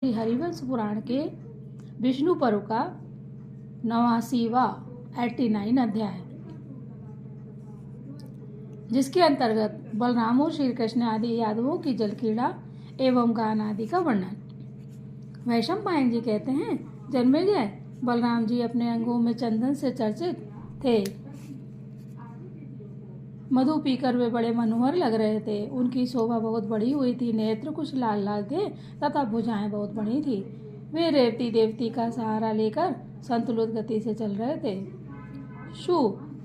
श्री हरिवंश पुराण के विष्णु पर्व का 89वां 89 अध्याय, जिसके अंतर्गत बलराम और श्री कृष्ण आदि यादवों की जलक्रीड़ा एवं गान आदि का वर्णन। वैशंपायन जी कहते हैं, जन्मेजय, बलराम जी अपने अंगों में चंदन से चर्चित थे। मधु पीकर वे बड़े मनोहर लग रहे थे। उनकी शोभा बहुत बड़ी हुई थी। नेत्र कुछ लाल लाल थे तथा भुजाएं बहुत बड़ी थी। वे रेवती देवती का सहारा लेकर संतुलित गति से चल रहे थे।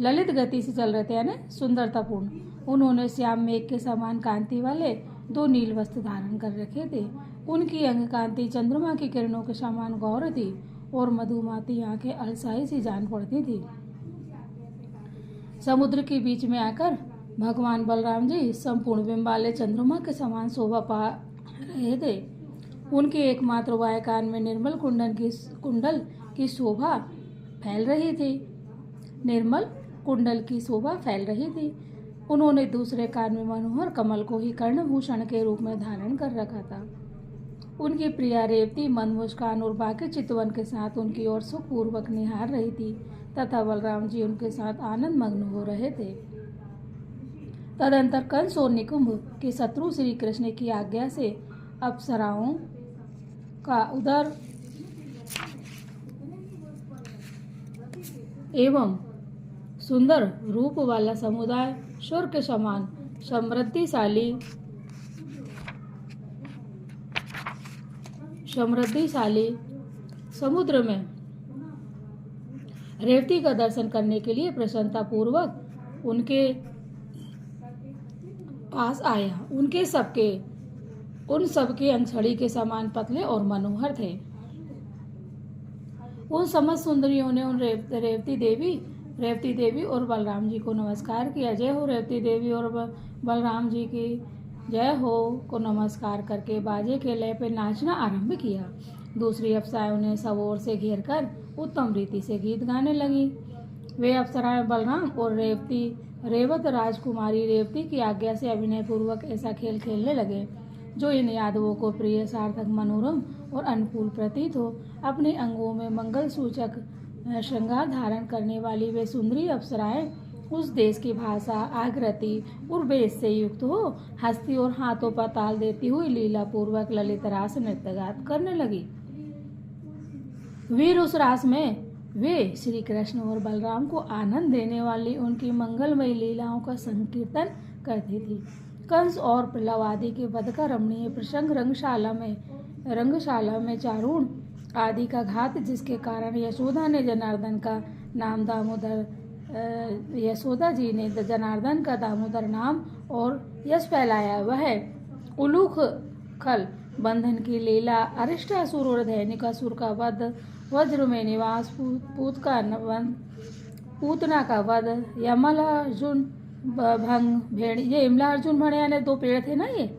ललित गति से चल रहे थे, यानी सुंदरतापूर्ण। उन्होंने श्याम मेघ के समान कांति वाले 2 नील वस्त्र धारण कर रखे थे। उनकी अंग कांति चंद्रमा की किरणों के समान गौर थी और मधुमाती आंखें अलसाई सी जान पड़ती थी। समुद्र के बीच में आकर भगवान बलराम जी संपूर्ण बिंब वाले चंद्रमा के समान शोभा पा रहे थे। उनके एकमात्र वाय कान में निर्मल कुंडल की शोभा फैल रही थी। निर्मल कुंडल की शोभा फैल रही थी। उन्होंने दूसरे कान में मनोहर कमल को ही कर्णभूषण के रूप में धारण कर रखा था। उनकी प्रिया रेवती मंद मुस्कान और बाकी चितवन के साथ उनकी ओर सुखपूर्वक निहार रही थी तथा बलराम जी उनके साथ आनंद मग्न हो रहे थे। तदंतर कंस और निकुंभ के शत्रु श्री कृष्ण की आज्ञा से अप्सराओं का उदर एवं सुंदर रूप वाला समुदाय स्वर्ग के समान समृद्धिशाली समुद्र में रेवती का दर्शन करने के लिए प्रसन्नता पूर्वक उनके पास आया। उन सबके अंग छड़ी के समान पतले और मनोहर थे। उन समस्त सुंदरियों ने उन रेवती देवी और बलराम जी को नमस्कार किया। जय हो रेवती देवी और बलराम जी की जय हो को नमस्कार करके बाजे के लय पे नाचना आरंभ किया। दूसरी अप्सराएं उन्हें सब ओर से घेर कर उत्तम रीति से गीत गाने लगी। वे अप्सराएं बलराम और रेवत राजकुमारी रेवती की आज्ञा से अभिनय पूर्वक ऐसा खेल खेलने लगे जो इन यादवों को प्रिय, सार्थक, मनोरम और अनुकूल प्रतीत हो। अपने अंगों में मंगल सूचक श्रृंगार धारण करने वाली वे सुंदरी अप्सराएं उस देश की भाषा, आकृति और वेश से युक्त हो हंसती और हाथों पर ताल देती हुई लीला पूर्वक ललित रास नृत्य गात करने लगी। वीर उस रास में वे श्री कृष्ण और बलराम को आनंद देने वाली उनकी मंगलमयी लीलाओं का संकीर्तन करती थी। कंस और प्रलव आदि के वध का रमणीय प्रसंग रंगशाला में चारुण आदि का घात, जिसके कारण यशोदा जी ने जनार्दन का दामोदर नाम और यश फैलाया, वह उलूख खल बंधन की लीला, अरिष्टासुर और दैनिकासुर का वध, वज्र में निवास, पूतना का वध, यमलार्जुन भंग भेड़, ये यमलार्जुन भंग यानी 2 पेड़ थे ना, ये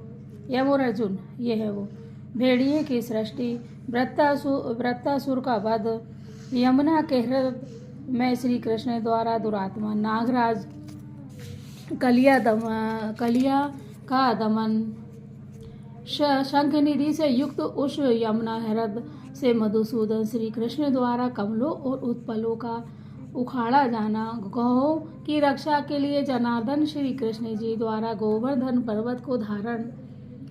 यम और अर्जुन, ये है वो, भेड़िए की सृष्टि, वृत्तासुर का वध, यमुना के हृदय में श्री कृष्ण द्वारा दुरात्मा नागराज, कलिया का दमन, शंखनिधि से युक्त उस यमुना हृदय से मधुसूदन श्री कृष्ण द्वारा कमलों और उत्पलों का उखाड़ा जाना, गौओं की रक्षा के लिए जनार्दन श्री कृष्ण जी द्वारा गोवर्धन पर्वत को धारण,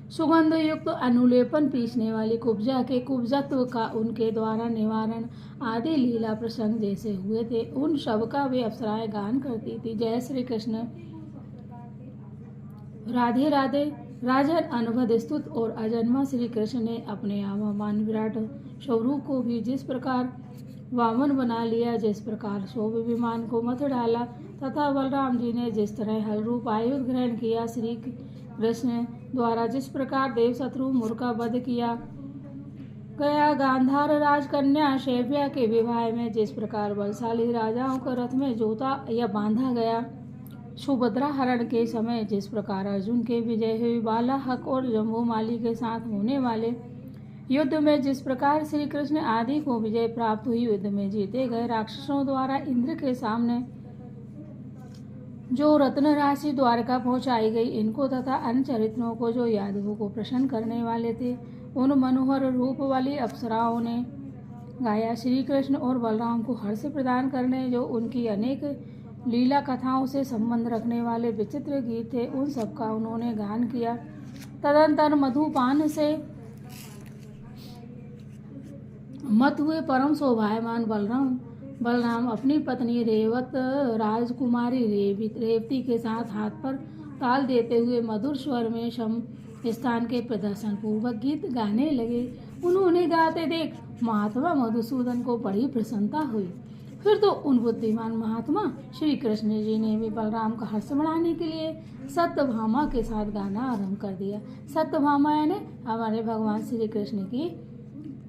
सुगंध युक्त अनुलेपन पीसने वाली कुब्जा के कुब्जत्व का उनके द्वारा निवारण आदि लीला प्रसंग जैसे हुए थे, उन सब का वे अप्सराएं गान करती थी। जय श्री कृष्ण, राधे राधे। राजन अनवध स्तुत और अजन्मा श्री कृष्ण ने अपने आवामान विराट स्वरूप को भी जिस प्रकार वामन बना लिया, जिस प्रकार शोभ विमान को मत डाला, तथा बलराम जी ने जिस तरह हल रूप आयुध ग्रहण किया, श्री कृष्ण द्वारा जिस प्रकार देव शत्रु मुर का वध किया गया, गांधार राजकन्या शैव्या के विवाह में जिस प्रकार बलशाली राजाओं को रथ में जोता या बांधा गया, सुभद्रा हरण के समय जिस प्रकार अर्जुन के विजय हुई, बाला हक और जम्बूमाली के साथ होने वाले युद्ध में जिस प्रकार श्री कृष्ण आदि को विजय प्राप्त हुई, युद्ध में जीते गए राक्षसों द्वारा इंद्र के सामने जो रत्न राशि द्वारका पहुंचाई गई, इनको तथा अन्य चरित्रों को जो यादवों को प्रसन्न करने वाले थे, उन मनोहर रूप वाली अप्सराओं ने गाया। श्री कृष्ण और बलराम को हर्ष प्रदान करने जो उनकी अनेक लीला कथाओं से संबंध रखने वाले विचित्र गीत थे, उन सबका उन्होंने गान किया। तदंतर मधुपान से मत हुए परम शोभायमान बलराम अपनी पत्नी रेवत राजकुमारी रेवती के साथ हाथ पर ताल देते हुए मधुर स्वर में शम स्थान के प्रदर्शन पूर्वक गीत गाने लगे। उन्होंने गाते देख महात्मा मधुसूदन को बड़ी प्रसन्नता हुई। फिर तो उन बुद्धिमान महात्मा श्री कृष्ण जी ने भी बलराम का हर्ष बढ़ाने के लिए सत्यभामा के साथ गाना आरंभ कर दिया। सत्यभामा यानी हमारे भगवान श्री कृष्ण की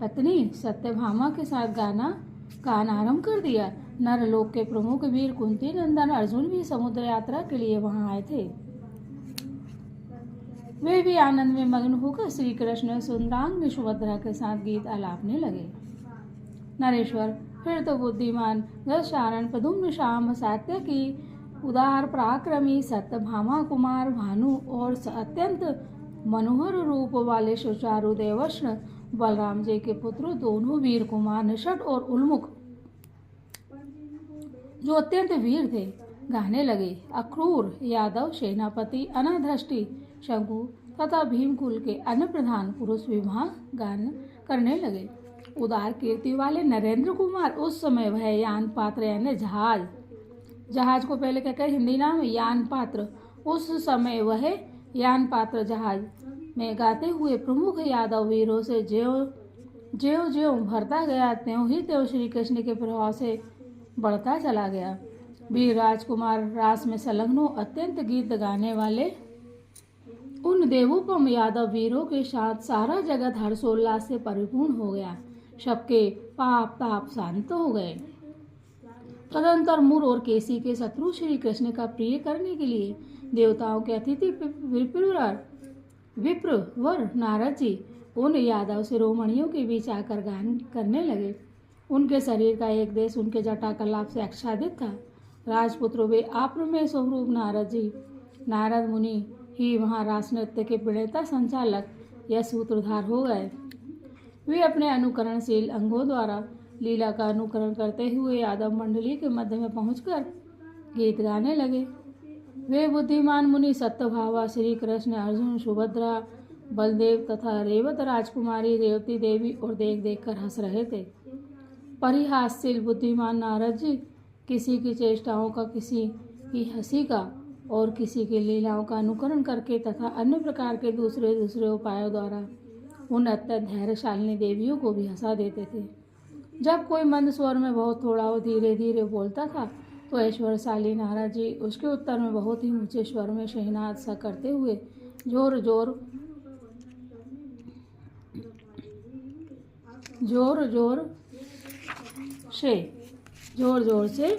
पत्नी सत्यभामा के साथ गाना आरंभ कर दिया। नरलोक के प्रमुख वीर कुंती नंदन अर्जुन भी समुद्र यात्रा के लिए वहां आए थे। वे भी आनंद में मग्न होकर श्री कृष्ण सुंदरांग सुभद्रा के साथ गीत आलापने लगे। नरेश्वर फिर तो बुद्धिमान दशारण प्रद्युम्न श्याम सात्य की उदार पराक्रमी सत्यभामा कुमार भानु और अत्यंत मनोहर रूप वाले सुचारु देवष्ण बलराम जी के पुत्र दोनों वीर कुमार निषट और उन्मुख जो अत्यंत वीर थे गाने लगे। अक्रूर यादव सेनापति अनाधृष्टि शंकु तथा भीमकुल के अन्य प्रधान पुरुष भी वहां गान करने लगे। उदार कीर्ति वाले नरेंद्र कुमार उस समय वह यान पात्र यानी जहाज को पहले कहते हैं हिंदी नाम यान पात्र, उस समय वह यान पात्र जहाज में गाते हुए प्रमुख यादव वीरों से ज्यों भरता गया त्यों ही त्यों श्री कृष्ण के प्रभाव से बढ़ता चला गया। वीर राजकुमार रास में संलग्न अत्यंत गीत गाने वाले उन देवोपम यादव वीरों के साथ सारा जगत हर्षोल्लास से परिपूर्ण हो गया। सबके पाप ताप शांत हो गए। तदंतर मुर और केसी के शत्रु श्री कृष्ण का प्रिय करने के लिए देवताओं के अतिथि विप्रवर नारद जी उन यादव शिरोमणियों के बीच आकर गान करने लगे। उनके शरीर का एक देश उनके जटा कलाप से आच्छादित था। राजपुत्र वे आप्रमेय स्वरूप नारद मुनि ही वहाँ रास नृत्य के प्रणेता संचालक या सूत्रधार हो गए। वे अपने अनुकरणशील अंगों द्वारा लीला का अनुकरण करते हुए यादव मंडली के मध्य में पहुंचकर गीत गाने लगे। वे बुद्धिमान मुनि सत्यभामा श्री कृष्ण अर्जुन सुभद्रा बलदेव तथा रेवत राजकुमारी रेवती देवी और देख देख कर हंस रहे थे। परिहासशील बुद्धिमान नारद जी किसी की चेष्टाओं का, किसी की हंसी का और किसी की लीलाओं का अनुकरण करके तथा अन्य प्रकार के दूसरे उपायों द्वारा उन अत्यंत धैर्यशालिनी देवियों को भी हंसा देते थे। जब कोई मंद स्वर में बहुत थोड़ा और धीरे धीरे बोलता था तो ऐश्वर्यशाली नारद जी उसके उत्तर में बहुत ही ऊंचे स्वर में शहनाद सा करते हुए जोर जोर से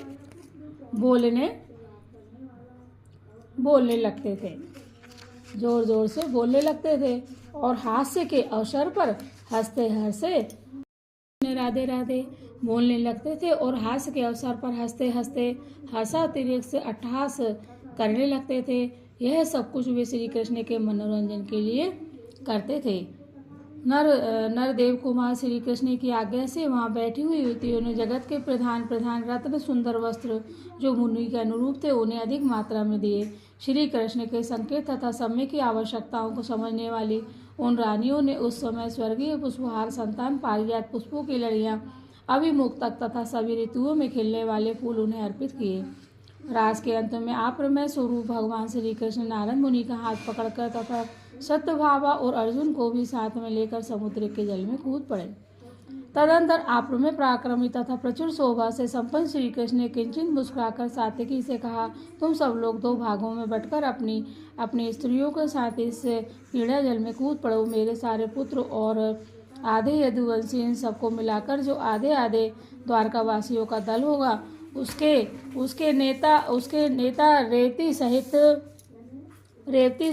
बोलने लगते थे और हास्य के अवसर पर हंसते राधे राधे बोलने लगते थे और हास्य के अवसर पर हंसते हंसातिरिक्त से अट्टहास करने लगते थे। यह सब कुछ वे श्री कृष्ण के मनोरंजन के लिए करते थे। नरदेव कुमार श्री कृष्ण की आज्ञा से वहां बैठी हुई युवतियों ने जगत के प्रधान रत्न सुंदर वस्त्र जो मुनि के अनुरूप थे उन्हें अधिक मात्रा में दिए। श्री कृष्ण के संकेत तथा समय की आवश्यकताओं को समझने वाली उन रानियों ने उस समय स्वर्गीय पुष्पहार संतान पारिजात पुष्पों की लड़ियां अभिमुक्तक तथा सभी ऋतुओं में खिलने वाले फूल उन्हें अर्पित किए। रास के अंत में आप्रमेय स्वरूप भगवान श्री कृष्ण नारद मुनि का हाथ पकड़कर तथा सत्यभामा और अर्जुन को भी साथ में लेकर समुद्र के जल में कूद पड़े। तदंतर आप्रमेय पराक्रमी तथा प्रचुर शोभा से संपन्न श्री कृष्ण ने किंचित मुस्कुराकर सात्यकी से कहा, तुम सब लोग दो भागों में बंटकर अपनी स्त्रियों के साथ इस क्रीड़ा जल में कूद पड़ो। मेरे सारे पुत्र और आधे यदुवंशी इन सबको मिलाकर जो आधे द्वारकावासियों का दल होगा उसके नेता रेवती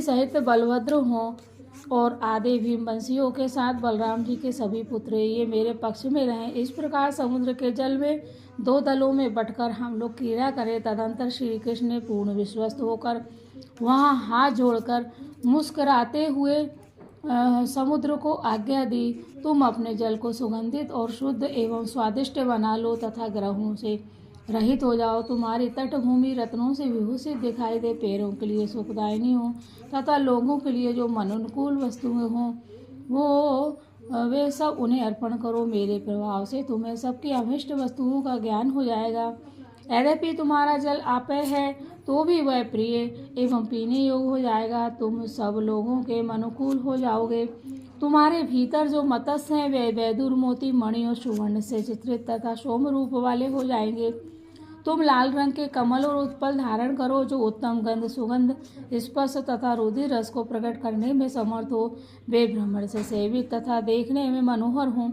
सहित बलभद्र हों और आधे भीमवंशियों के साथ बलराम जी के सभी पुत्र ये मेरे पक्ष में रहें। इस प्रकार समुद्र के जल में दो दलों में बंटकर हम लोग क्रीड़ा करें। तदंतर श्री कृष्ण ने पूर्ण विश्वस्त होकर वहाँ हाथ जोड़कर मुस्कुराते हुए समुद्र को आज्ञा दी, तुम अपने जल को सुगंधित और शुद्ध एवं स्वादिष्ट बना लो तथा ग्रहों से रहित हो जाओ। तुम्हारी तटभूमि रत्नों से विभूषित दिखाई दे, पैरों के लिए सुखदायिनी हो तथा लोगों के लिए जो मनोनुकूल वस्तुएं हों वो वे सब उन्हें अर्पण करो। मेरे प्रभाव से तुम्हें सबकी अभिष्ट वस्तुओं का ज्ञान हो जाएगा। यद्यपि तुम्हारा जल आपय है तो भी वह प्रिय एवं पीने योग्य हो जाएगा। तुम सब लोगों के अनुकूल हो जाओगे। तुम्हारे भीतर जो मत्स्य हैं वे वैदुर, मोती, मणि और सुवर्ण से चित्रित तथा सोम रूप वाले हो जाएंगे। तुम लाल रंग के कमल और उत्पल धारण करो जो उत्तम गंध, सुगंध, स्पर्श तथा रुधिर रस को प्रकट करने में समर्थ हो। वे भ्रमण से सेवित तथा देखने में मनोहर हों।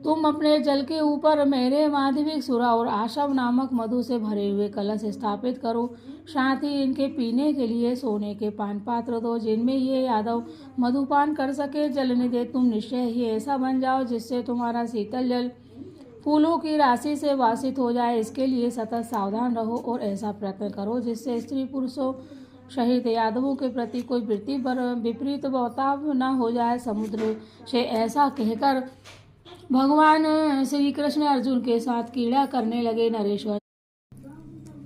तुम अपने जल के ऊपर मेरे माधविक, सुरा और आशव नामक मधु से भरे हुए कलश स्थापित करो। साथ ही इनके पीने के लिए सोने के पान पात्र दो जिनमें ये यादव मधुपान कर सके। जलनिधे तुम निश्चय ही ऐसा बन जाओ जिससे तुम्हारा शीतल जल फूलों की राशि से वासित हो जाए। इसके लिए सतत सावधान रहो और ऐसा प्रयत्न करो जिससे स्त्री पुरुषों सहित यादवों के प्रति कोई वृत्ति पर विपरीत बर्ताव न हो जाए। समुद्र से ऐसा कहकर भगवान श्री कृष्ण अर्जुन के साथ क्रीड़ा करने लगे। नरेश्वर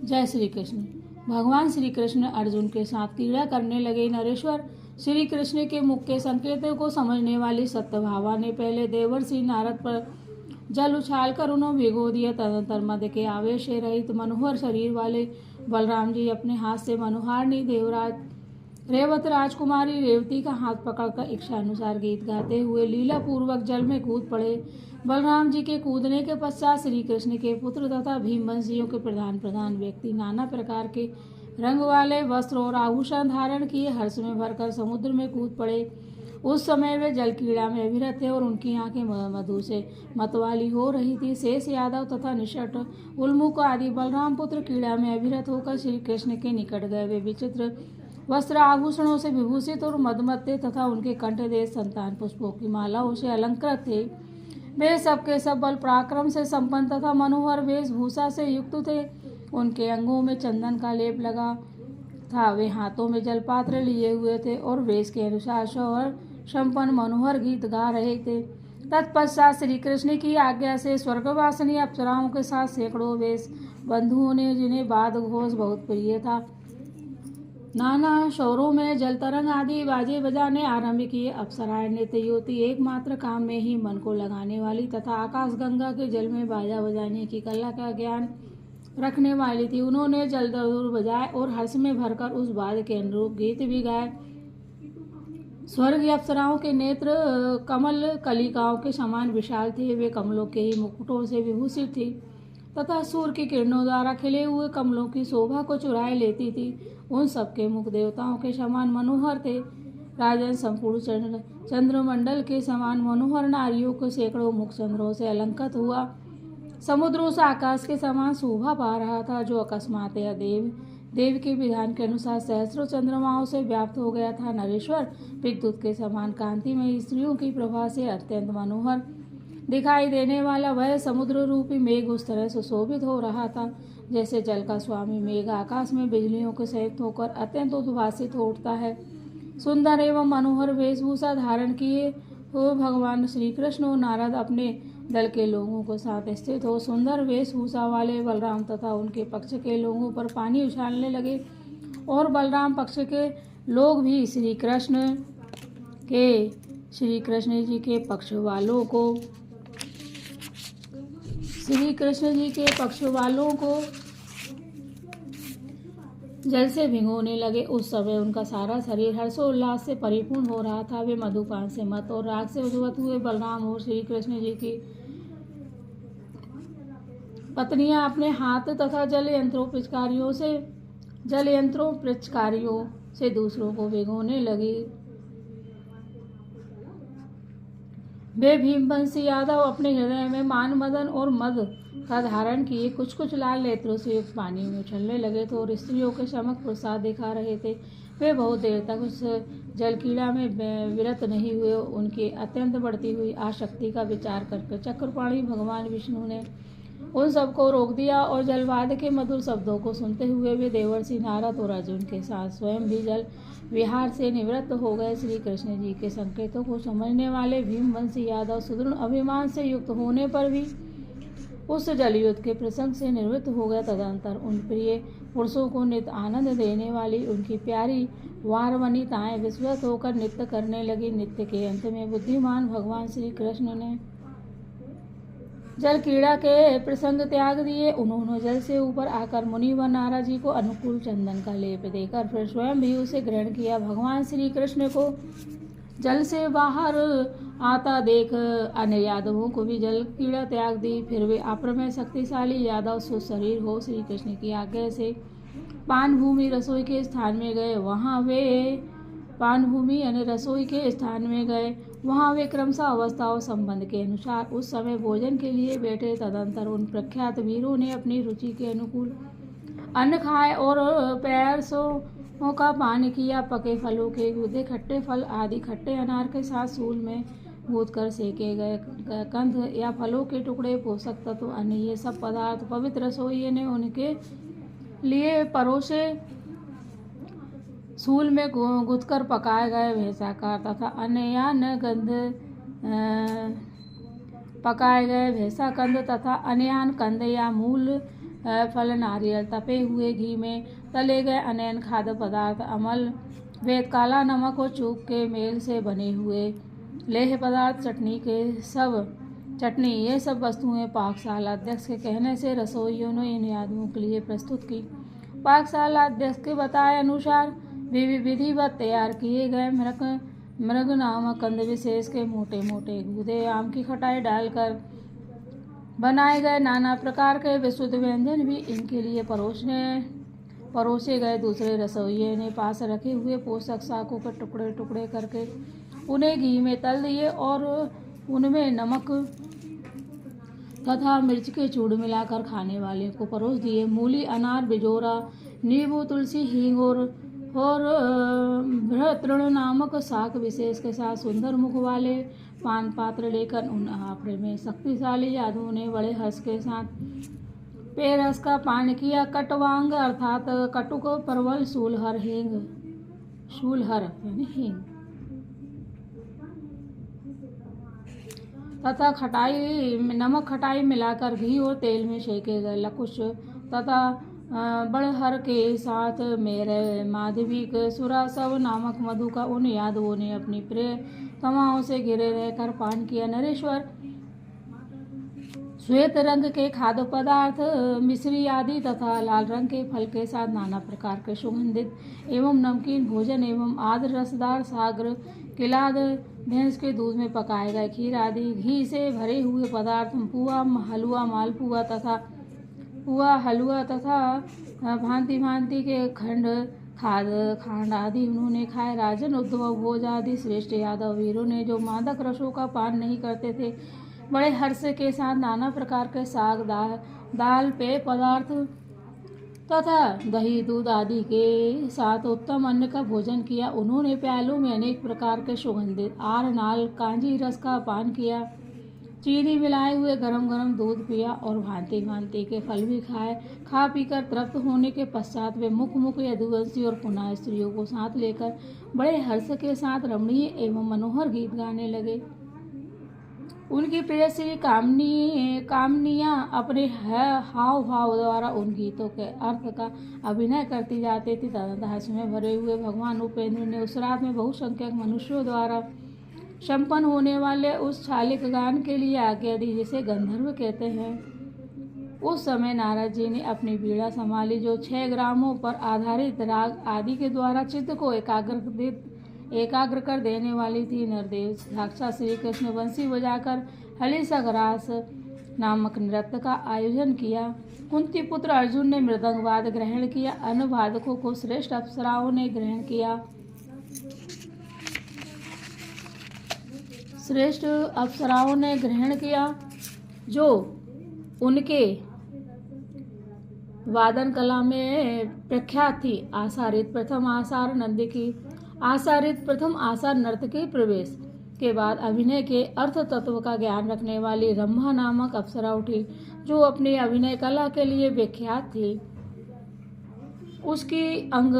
जय श्री कृष्ण। भगवान श्री कृष्ण अर्जुन के साथ क्रीड़ा करने लगे। नरेश्वर श्री कृष्ण के मुख के संकेतों को समझने वाली सत्यभामा ने पहले देवर्षि नारद पर जल उछाल कर उन्हें भिगो दिया। तदंतर मद के आवेश से रहित मनोहर शरीर वाले बलराम जी अपने हाथ से मनोहारिणी देवराज रेवत राजकुमारी रेवती का हाथ पकड़कर इच्छानुसार गीत गाते हुए लीला पूर्वक जल में कूद पड़े। बलराम जी के कूदने के पश्चात श्री कृष्ण के पुत्र तथा भीमवंशियों के प्रधान व्यक्ति नाना प्रकार के रंग वाले वस्त्र और आभूषण धारण किए हर्ष में भरकर समुद्र में कूद पड़े। उस समय वे जल क्रीड़ा में अभिरत थे और उनकी आंखें मधु से मतवाली हो रही थी। शेष यादव तथा निषट, उल्मुख आदि बलराम पुत्र क्रीड़ा में अभिरत होकर श्री कृष्ण के निकट गए। वे विचित्र वस्त्र आभूषणों से विभूषित और मदमत थे तथा उनके कंठ देश संतान पुष्पों की मालाओं से अलंकृत थे। वे सबके सब बल पराक्रम से संपन्न तथा मनोहर वेशभूषा से युक्त थे। उनके अंगों में चंदन का लेप लगा था। वे हाथों में जलपात्र लिए हुए थे और वेश के अनुसार स्वर संपन्न मनोहर गीत गा रहे थे। तत्पश्चात श्री कृष्ण की आज्ञा से स्वर्गवासिनी अप्सराओं के साथ सैकड़ों वेश बंधुओं ने, जिन्हें बाद घोष बहुत प्रिय था, नाना शौरों में जल तरंग आदि बाजे बजाने आरंभ किए। अप्सराएं नृत्य युवती एकमात्र काम में ही मन को लगाने वाली तथा आकाश गंगा के जल में बाजा बजाने की कला का ज्ञान रखने वाली थी। उन्होंने जल दरूर बजाए और हर्ष में भरकर उस बाद के अनुरूप गीत भी गाए। स्वर्गीय अप्सराओं के नेत्र कमल कलिकाओं के समान विशाल थे। वे कमलों के ही मुकुटों से विभूषित थी तथा सूर्य की किरणों द्वारा खिले हुए कमलों की शोभा को चुराए लेती थी। उन सबके मुख देवताओं के समान मनोहर थे। राजन संपूर्ण चंद्रमंडल के समान मनोहर नारियों को सैकड़ों मुख चंद्रों से अलंकृत हुआ। समुद्र उस आकाश के समान शोभा पा रहा था जो अकस्मात या देव के विधान के अनुसार सहस्रों चंद्रमाओं से व्याप्त हो गया था। नरेश्वर विद्युत के समान कांति में स्त्रियों की प्रभा से अत्यंत मनोहर दिखाई देने वाला वह समुद्र रूपी मेघ उस तरह सुशोभित हो रहा था जैसे जल का स्वामी मेघ आकाश में बिजलियों के सहित होकर अत्यंत उद्भासित हो उठता है। सुंदर एवं मनोहर वेशभूषा धारण किए हो भगवान श्री कृष्ण और नारद अपने दल के लोगों को साथ स्थित हो सुंदर वेशभूषा वाले बलराम तथा उनके पक्ष के लोगों पर पानी उछालने लगे और बलराम पक्ष के लोग भी श्री कृष्ण जी के पक्ष वालों को जल से भिगोने लगे। उस समय उनका सारा शरीर हर्षोल्लास से परिपूर्ण हो रहा था। वे मधुपान से मत और राग से उद्भूत हुए बलराम और श्री कृष्ण जी की पत्नियां अपने हाथ तथा जल यंत्रों पिचकारियों से दूसरों को भिगोने लगी। वे भीमवंशी यादव अपने हृदय में मान, मदन और मद का धारण किए कुछ कुछ लाल नेत्रों से युक्त पानी में उछलने लगे थे और स्त्रियों के समक्ष प्रसाद दिखा रहे थे। वे बहुत देर तक उस जल क्रीड़ा में विरत नहीं हुए। उनकी अत्यंत बढ़ती हुई आसक्ति का विचार करके चक्रपाणी भगवान विष्णु ने उन सबको रोक दिया और जलवाद के मधुर शब्दों को सुनते हुए वे देवर्षि नारद और अर्जुन के साथ स्वयं भी जल विहार से निवृत्त हो गए। श्री कृष्ण जी के संकेतों को समझने वाले भीमवंशी यादव सुदृढ़ अभिमान से युक्त होने पर भी उस जलयुद्ध के प्रसंग से निवृत्त हो गया। तदंतर उन प्रिय पुरुषों को नित्य आनंद देने वाली उनकी प्यारी वार वनिताएं विस्वत होकर नृत्य करने लगी। नृत्य के अंत में बुद्धिमान भगवान श्री कृष्ण ने जल क्रीड़ा के प्रसंग त्याग दिए। उन्होंने जल से ऊपर आकर मुनि व नारद जी को अनुकूल चंदन का लेप देकर फिर स्वयं भी उसे ग्रहण किया। भगवान श्री कृष्ण को जल से बाहर आता देख अन्य यादवों को भी जल क्रीड़ा त्याग दी। फिर वे अप्रमेय शक्तिशाली यादव सुशरीर हो श्री कृष्ण की आज्ञा से पानभूमि रसोई के स्थान में गए। वहाँ वे पानभूमि यानी रसोई के स्थान में गए। वहाँ वे क्रमशः अवस्था और संबंध के अनुसार उस समय भोजन के लिए बैठे। तदंतर उन प्रख्यात वीरों ने अपनी रुचि के अनुकूल अन्न खाए और पैरसों का पान किया। पके फलों के गूदे, खट्टे फल आदि खट्टे अनार के साथ सूल में गूंथ कर सेके गए कंद या फलों के टुकड़े, पोषक तत्व, अन्य ये सब पदार्थ पवित्र रसोई ने उनके लिए परोसे सूल में गुथ कर पकाए गए भैंसाकार तथा अन्य गंध पकाए गए भैंसा कंद तथा अन्यान कंद या मूल फल, नारियल, तपे हुए घी में तले गए अनैन खाद्य पदार्थ, अमल, वेद, काला नमक और चूक के मेल से बने हुए लेह पदार्थ, चटनी ये सब वस्तुएं पाकशाला अध्यक्ष के कहने से रसोइयों ने इन यादवों के लिए प्रस्तुत की। पाकशाला अध्यक्ष के बताए अनुसार विधिवत तैयार किए गए मृग नामक कंद विशेष के मोटे मोटे गूदे आम की खटाई डालकर बनाए गए नाना प्रकार के विशुद्ध व्यंजन भी इनके लिए परोसे गए। दूसरे रसोइये ने पास रखे हुए पोषक शाकों के टुकड़े टुकड़े करके उन्हें घी में तल दिए और उनमें नमक तथा मिर्च के चूड़ मिलाकर खाने वाले को परोस दिए। मूली, अनार, बिजोरा, नींबू, तुलसी, हींग और भृतृण नामक शाक विशेष के साथ सुंदर मुख वाले पान पात्र लेकर उन आपरे में शक्तिशाली यादवों ने बड़े हर्ष के साथ पेरस का पान किया। कटवांग अर्थात कटुक, परवल, शूलहर यानी हींग तथा नमक खटाई मिलाकर घी और तेल में सेके गए लकुश तथा बड़हर के साथ मेरे माधविक सुरासव नामक मधु का उन यादवों ने अपनी प्रिय तमाओं से घिरे रहकर पान किया। नरेश्वर श्वेत रंग के खाद्य पदार्थ, मिश्री आदि तथा लाल रंग के फल के साथ नाना प्रकार के सुगंधित एवं नमकीन भोजन एवं आद्र रसदार सागर, किलाद, भैंस के दूध में पकाए गए खीर आदि घी से भरे हुए पदार्थ, पुआ, हलवा, मालपुआ तथा भांति भांति के खांड आदि उन्होंने खाए। राजन उद्धव भोज आदि श्रेष्ठ यादव वीरों ने जो मादक रसों का पान नहीं करते थे, बड़े हर्ष के साथ नाना प्रकार के साग, दाल, पेय पदार्थ तथा दही, दूध आदि के साथ उत्तम अन्न का भोजन किया। उन्होंने प्यालों में अनेक प्रकार के सुगंधित आर, नाल, कांजी रस का पान किया, चीनी मिलाए हुए गरम गरम दूध पिया और भांति भांति के फल भी खाए। खा पीकर तृप्त होने के पश्चात वे मुख यदुवंशी और पुनः स्त्रियों को साथ लेकर बड़े हर्ष के साथ रमणीय एवं मनोहर गीत गाने लगे। उनकी प्रिय श्री कामनियाँ अपने हाव भाव द्वारा उन गीतों के अर्थ का अभिनय करती जाती थी। तदंतर हर्ष में भरे हुए भगवान उपेंद्र ने उस रात में बहुसंख्यक मनुष्यों द्वारा संपन्न होने वाले उस छालिक गान के लिए आज्ञा दी जिसे गंधर्व कहते हैं। उस समय नारद जी ने अपनी बीड़ा संभाली जो 6 ग्रामों पर आधारित राग आदि के द्वारा चित्त को एकाग्र कर देने वाली थी। नरदेव साक्षात श्री कृष्ण बंसी बजाकर हलिसघरास नामक नृत्य का आयोजन किया। कुंती पुत्र अर्जुन ने मृदंगवाद ग्रहण किया। अन्य वादकों को श्रेष्ठ अप्सराओं ने ग्रहण किया। जो उनके वादन कला में प्रख्यात थी। आसारित प्रथम आसार नर्तकी प्रवेश के बाद अभिनय के अर्थ तत्व का ज्ञान रखने वाली रंभा नामक अप्सरा उठी, जो अपनी अभिनय कला के लिए विख्यात थी। उसकी अंग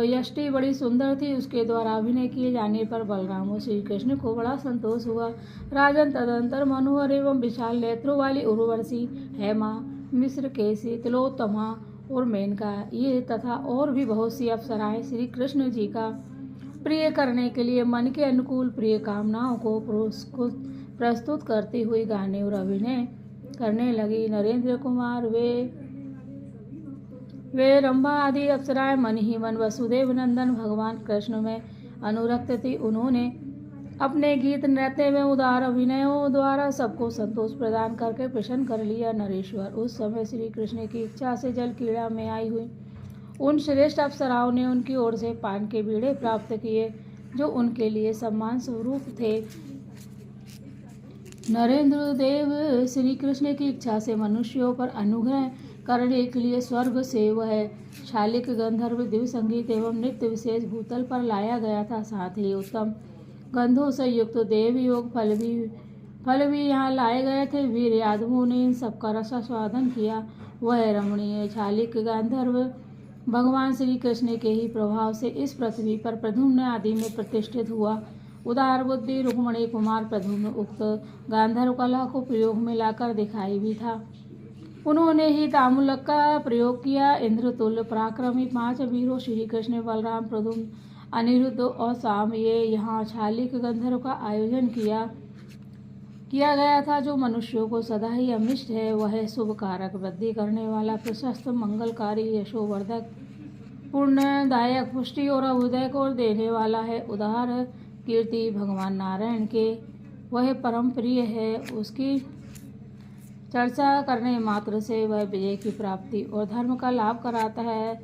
यष्टि बड़ी सुंदर थी। उसके द्वारा अभिनय किए जाने पर बलराम और श्री कृष्ण को बड़ा संतोष हुआ। राजन, तदंतर मनोहर एवं विशाल नेत्रों वाली उर्वशी, हेमा, मिश्र केसी, तिलोत्तमा और मेनका, ये तथा और भी बहुत सी अप्सराएं श्री कृष्ण जी का प्रिय करने के लिए मन के अनुकूल प्रिय कामनाओं को प्रस्तुत करती हुई गाने और अभिनय करने लगी। नरेंद्र कुमार वे रंभा आदि अप्सराएं मन ही मन वसुदेव नंदन भगवान कृष्ण में अनुरक्त थी। उन्होंने अपने गीत, नृत्य में उदार अभिनयों द्वारा सबको संतोष प्रदान करके प्रसन्न कर लिया। नरेश्वर उस समय श्री कृष्ण की इच्छा से जल क्रीड़ा में आई हुई उन श्रेष्ठ अप्सराओं ने उनकी ओर से पान के बीड़े प्राप्त किए, जो उनके लिए सम्मान स्वरूप थे। नरेंद्र देव श्री कृष्ण की इच्छा से मनुष्यों पर अनुग्रह करने के लिए स्वर्ग से वह शालिक गंधर्व दिव्य संगीत एवं नृत्य विशेष भूतल पर लाया गया था। साथ ही उत्तम गंधों से युक्त देव योग फल भी यहाँ लाए गए थे। वीर यादवों ने इन सबका रसास्वादन किया। वह रमणीय शालिक गंधर्व भगवान श्री कृष्ण के ही प्रभाव से इस पृथ्वी पर प्रद्युम्न आदि में प्रतिष्ठित हुआ। उदार बुद्धि रुक्मणी कुमार प्रद्युम्न उक्त गांधर्व कला को प्रयोग में लाकर दिखाई भी था। उन्होंने ही तामुलक का प्रयोग किया। इंद्रतुल्य पराक्रमी 5 वीरों श्री कृष्ण, बलराम, प्रद्युम्न, अनिरुद्ध और साम, ये यहाँ शालिक गंधर्व का आयोजन किया गया था, जो मनुष्यों को सदा ही अमिष्ट है। वह शुभ कारक, वृद्धि करने वाला, प्रशस्त, मंगलकारी, यशोवर्धक, पुण्यदायक, पुष्टि और अभ्युदय को देने वाला है। उदार कीर्ति भगवान नारायण के वह परम प्रिय है। उसकी चर्चा करने मात्र से वह विजय की प्राप्ति और धर्म का लाभ कराता है,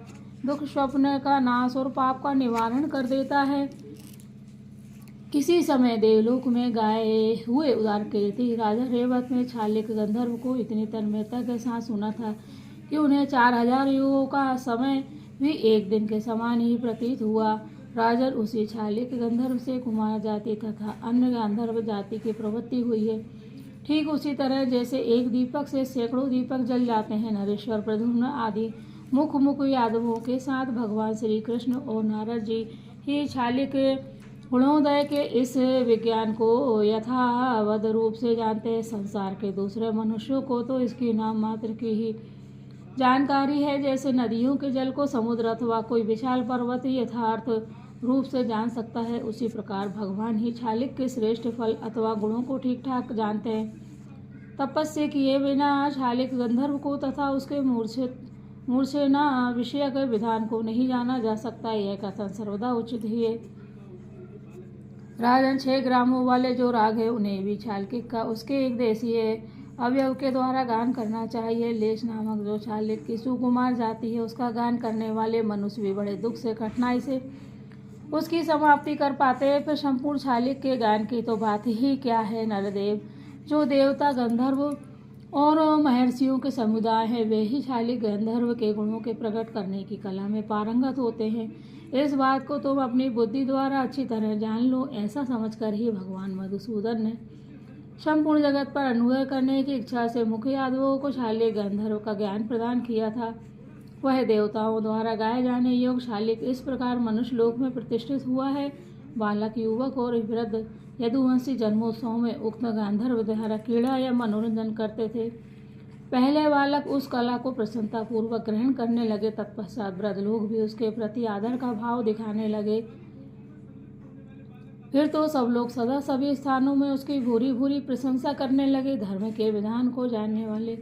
दुख स्वप्न का नाश और पाप का निवारण कर देता है। किसी समय देवलोक में गाए हुए उदार कीर्ति राजा रेवत ने शालिक गंधर्व को इतनी तन्मयता के साथ सुना था कि उन्हें 4000 युगों का समय भी एक दिन के समान ही प्रतीत हुआ। राजन, उसी शालिक गंधर्व से कुमार जाति तथा अन्य गांधर्व जाति की प्रवृत्ति हुई है। ठीक उसी तरह जैसे एक दीपक से सैकड़ों दीपक जल जाते हैं। नरेश्वर, प्रद्युम्न आदि मुख यादवों के साथ भगवान श्री कृष्ण और नारद जी ही शालिक गुणोदय के इस विज्ञान को यथावत रूप से जानते हैं। संसार के दूसरे मनुष्यों को तो इसकी नाम मात्र की ही जानकारी है। जैसे नदियों के जल को समुद्र अथवा कोई विशाल पर्वत यथार्थ रूप से जान सकता है, उसी प्रकार भगवान ही शालिक के श्रेष्ठ फल अथवा गुणों को ठीक ठाक जानते हैं। तपस्या किए बिना शालिक गंधर्व को तथा उसके मूर्छना विषय के विधान को नहीं जाना जा सकता। यह कथन सर्वदा उचित ही है। राजन, 6 ग्रामों वाले जो राग है उन्हें भी शालिक का उसके एक देशीय अवयव के द्वारा गान करना चाहिए। लेश नामक जो शालिक की सुकुमार जाति है, उसका गान करने वाले मनुष्य भी बड़े दुख से कठिनाई से उसकी समाप्ति कर पाते हैं। फिर संपूर्ण शालिक के गान की तो बात ही क्या है। नरदेव, जो देवता, गंधर्व और महर्षियों के समुदाय हैं, वे ही शालिक गंधर्व के गुणों के प्रकट करने की कला में पारंगत होते हैं। इस बात को तुम अपनी बुद्धि द्वारा अच्छी तरह जान लो। ऐसा समझकर ही भगवान मधुसूदन ने संपूर्ण जगत पर अनुग्रह करने की इच्छा से मुख्य यादवों को शालिक गंधर्व का ज्ञान प्रदान किया था। वह देवताओं द्वारा गाए जाने योग्य शालिक इस प्रकार मनुष्य लोक में प्रतिष्ठित हुआ है। बालक, युवक और वृद्ध यदुवंशी जन्मोत्सव में उक्त गांधर्व द्वारा क्रीड़ा या मनोरंजन करते थे। पहले बालक उस कला को प्रसन्नता पूर्वक ग्रहण करने लगे, तत्पश्चात वृद्ध लोग भी उसके प्रति आदर का भाव दिखाने लगे। फिर तो सब लोग सदा सभी स्थानों में उसकी भूरी भूरी प्रशंसा करने लगे। धर्म के विधान को जानने वाले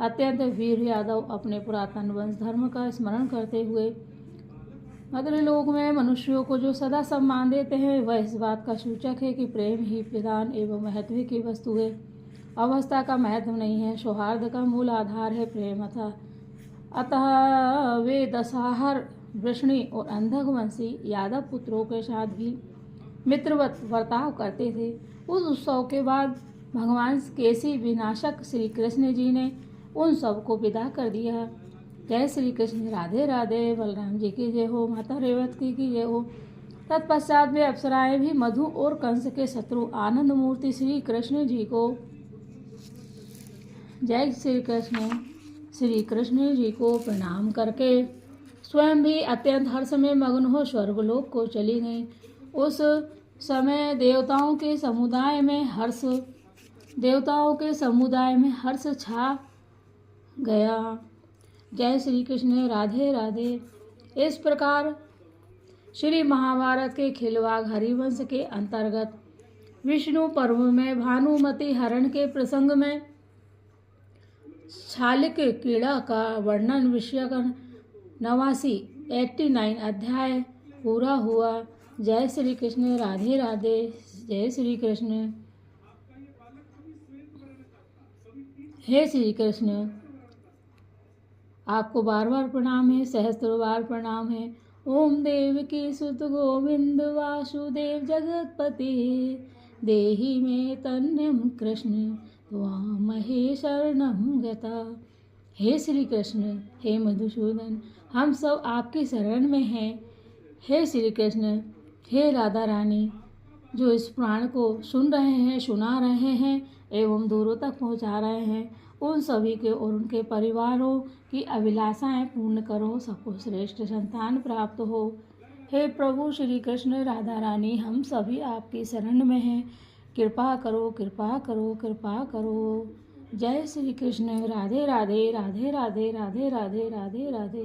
अत्यंत वीर यादव अपने पुरातन वंश धर्म का स्मरण करते हुए मद्रलोक में मनुष्यों को जो सदा सम्मान देते हैं, वह इस बात का सूचक है कि प्रेम ही प्रधान एवं महत्व की वस्तु है। अवस्था का महत्व नहीं है। सौहार्द का मूल आधार है प्रेम। अतः वे दशाहर, वृष्णि और अंधकवंशी यादव पुत्रों के साथ भी मित्रवत बर्ताव करते थे। उस उत्सव के बाद भगवान केसी विनाशक श्री कृष्ण जी ने उन सबको विदा कर दिया। जय श्री कृष्ण। राधे राधे। बलराम जी की जय हो। माता रेवती की जय हो। तत्पश्चात वे अप्सराएं भी मधु और कंस के शत्रु आनंद मूर्ति श्री कृष्ण जी को जय श्री कृष्ण जी को प्रणाम करके स्वयं भी अत्यंत हर्ष में मग्न हो स्वर्गलोक को चली गई। उस समय देवताओं के समुदाय में हर्ष छा गया। जय श्री कृष्ण। राधे राधे। इस प्रकार श्री महाभारत के खिलवाड़ हरिवंश के अंतर्गत विष्णु पर्व में भानुमति हरण के प्रसंग में शालिक क्रीड़ा का वर्णन विषय 89 अध्याय पूरा हुआ। जय श्री कृष्ण। राधे राधे। जय श्री कृष्ण। हे श्री कृष्ण, आपको बार बार प्रणाम है, सहस्त्र बार प्रणाम है। ओम देवकी सुत गोविंद वासुदेव जगतपति देहि में तन्यम कृष्ण त्वामहे शरणं गता। हे श्री कृष्ण, हे मधुसूदन, हम सब आपकी शरण में हैं। हे श्री कृष्ण, हे राधा रानी, जो इस प्राण को सुन रहे हैं, सुना रहे हैं एवं दूरों तक पहुंचा रहे हैं, उन सभी के और उनके परिवारों की अभिलाषाएं पूर्ण करो, सबको श्रेष्ठ संतान प्राप्त हो। हे प्रभु श्री कृष्ण, राधा रानी, हम सभी आपकी शरण में हैं, कृपा करो, कृपा करो, कृपा करो। जय श्री कृष्ण। राधे राधे। राधे राधे। राधे राधे। राधे राधे।